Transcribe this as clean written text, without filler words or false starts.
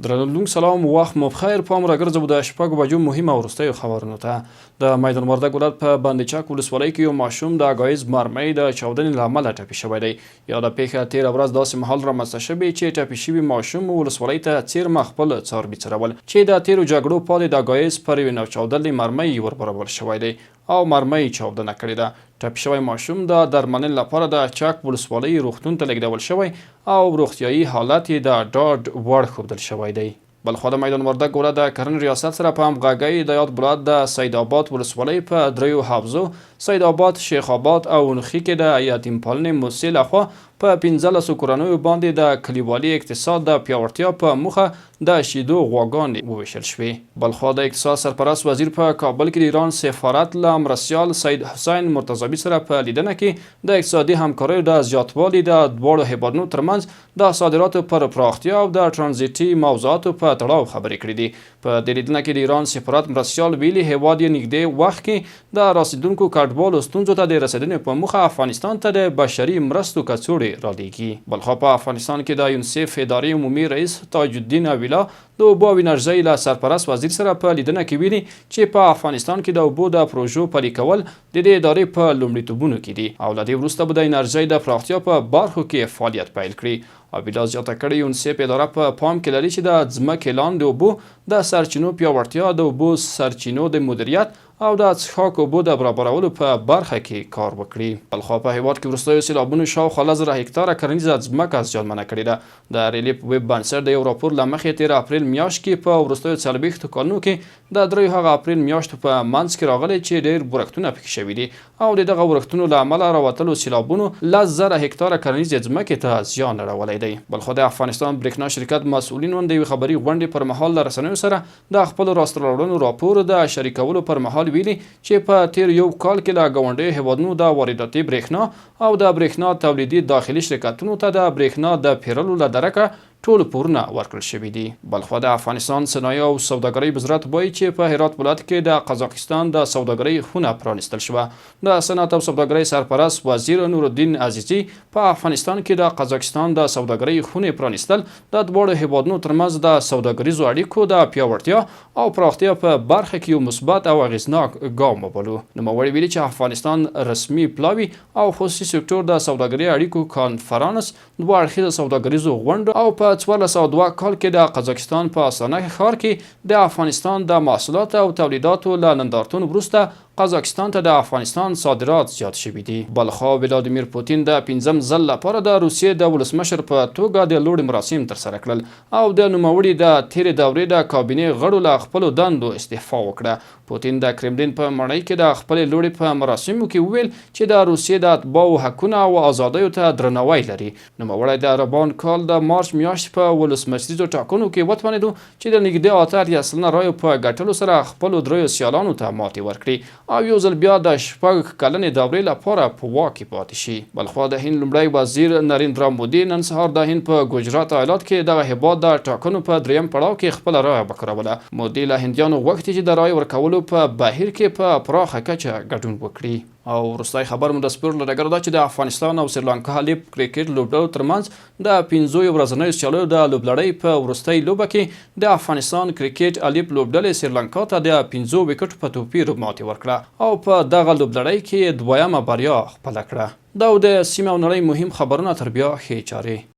درنوونکو سلام، وخت مو بخیر. پام راګرځو د شپږ بجو مهمه وروستیو خبرونو ته. د میدان وردګ ولایت په بندچک ولسوالۍ کې یو ماشوم د غایز مرمۍ د چاودنې له امله ټپي شوی دی. یا د پیښه تېره ورځ داسې مهال رامنځته شوې چې ټپي شوي ماشوم ولسوالۍ ته څیرمه خپل څاروي څرول چې د تېرو جګړو پاتې د غایز پر یوې نوچاودلې مرمۍ وربرابر شوی دی او مرمۍ چاودنه کړې ده. ټپي شوی ماشوم د درملنې لپاره د چک ولسوالۍ روغتون ته لیږدول شوی او روغتیایي حالت یې د ډاډ وړ ښودل شوی دی. بلخوا د میدان وردګ ولایت د کرنې ریاست سره په همغږۍ د یاد ولایت د سید آباد ولسوالۍ په دریو حوزو سید آباد، شیخ آباد او نخي کې د یتیم پالنې موسسې لخوا په 15 کورنیو باندې د کلیوالي اقتصاد د پیاوړتیا په موخه د شیدو غواګانې وویشل شوې. بلخوا د اقتصاد سرپرست وزیر په کابل کې د ایران سفارت له مرستیال سید حسین مرتضوي سره په لیدنه کې د اقتصادي همکاریو د زیاتوالي د دواړو هیوادونو ترمنځ د صادراتو پر پراختیا او د ترانزیتي موضوعاتو په تړاو خبرې کړې دي. په دې لیدنه کې د ایران سفارت مرستیال ویلي هیواد یې نږدې وخت کې د رسیدونکو کډوالو ستونزو ته د رسیدنې په موخه افغانستان ته د بشري مرستو کڅوړې رالیږي. بلخوا په افغانستان کې د یونیسف ادارې عمومي رئیس تاج الدین اویلا د اوبو او انرژۍ له سرپرست وزیر سره په لیدنه کې ویلي چې په افغانستان کې د اوبو د پروژو پلي کول د دې ادارې په لومړیتوبونو کې دي او له دې وروسته به د انرژۍ د پراختیا په برخو کې فعالیت پیل کړي. اویلا زیاته کړې یونیسف اداره په پام کې لري چې د ځمکې لاندې اوبو د سرچینو پیاوړتیا، د اوبو سرچینو د مدیریت او د څښاک اوبو د برابرولو په برخه کې کار وکړي. بلخوا په هیواد کې وروستیو سیلابونو شاوخوا 1000 هکتاره کرنیزه ځمکه زیانمنه کړې ده. د ریلیف ویب بنسټ د یو راپور له مخې 13 اپریل میاشت کې په وروستیو 40 کلونو کې د دریو هغه اپریل میاشتو په منځ کې راغلي چې ډېر ورښتونه پکې شوي دي او د دغه ورښتونو له امله راوتلو سیلابونو 10,000 هکتاره کرنیزې ځمکې ته زیان اړولی دی. بلخوا د افغانستان بریښنا شرکت مسؤلینو د یوې خبري غونډې پر مهال له رسنیو سره د خپلو راسته راوړنو راپور د شریکولو پر مهال ویلي چې په تیر یو کال کې له ګاونډیو هیوادونو د وارداتي بریښنا او د بریښنا تولیدي داخلي شرکتونو ته د بریښنا د پیرلو له درکه ټول پورونه ورکړل شوي دي. بلخوا د افغانستان صنایع او سوداګرۍ وزارت وایي چې په هرات ولایت کې د قزاقستان د سوداګرۍ خونه پرانیستل شوه. د صنعت او سوداګرۍ سرپرست وزیر نورالدین عزیزي په افغانستان کې د قزاقستان د سوداګرۍ خونې پرانیستل د دواړو هیوادونو ترمنځ د سوداګریزو اړیکو د پیاوړتیا او پراختیا په برخه کې یو مثبت او اغیزناک ګام وبلو. نوموړي ویلي چې افغانستان رسمي پلاوي او خصوصي سکتور د سوداګرۍ اړیکو کانفرانس، دوه اړخیزه سوداګریزو غونډه او په 1402 کال کې د قزاقستان په استانه ښار کې د افغانستان د محصولاتو او تولیداتو له نندارتون وروسته قزاقستان ته د افغانستان صادرات زیات شوي دي. بلخوا ولادیمیر پوتین د 5م ځل لپاره د روسیې د ولسمشر په توګه د لوړ مراسم ترسره کړل او د نوموړي د تیرې دورې د کابینې غړو له خپلو دندو استعفا وکړه. پوتین د کرملین په مړۍ کې د خپلې لوړې په مراسمو کې وویل چې د روسیې د اتباعو حقونه او ازادیو ته درناوی لري. نوموړی د عربان کال د مارچ میاشتې په ولسمشریزو ټاکنو کې وتوانېدو چې د نږدې 8 سلنه رایو په ګټلو سره خپلو دریو سیالانو ته ماتې ورکړي او یو ځل بیا د 6 کلنې دورې لپاره په واک کې پاتې شي. بلخوا د هند لومړی وزیر نریندرا مودي نن سهار د هند په ګجرات ایالت کې دغه هیواد د ټاکنو په 3م پړاو کې خپله رایه وکاروله. مودي له هندیانو غوښتي چې د رایې ورکولو په بهیر کې په پراخه کچه ګډون وکړي. او وروستی خبر مو د سپورټ له ډګره ده چې د افغانستان او سریلانکا لیپ کرکټ لوبډلو ترمنځ د 15 ورځنیو سیالیو د لوبلړۍ په وروستۍ لوبه کې د افغانستان کرکټ لیپ لوبډلې سریلانکا ته د 15 وکټو په توپیر ماتې ورکړه او په دغه لوبلړۍ کې 2مه بریا خپله کړه. دا د سیمې او نړۍ مهم خبرونه تر بیا ښې چارې.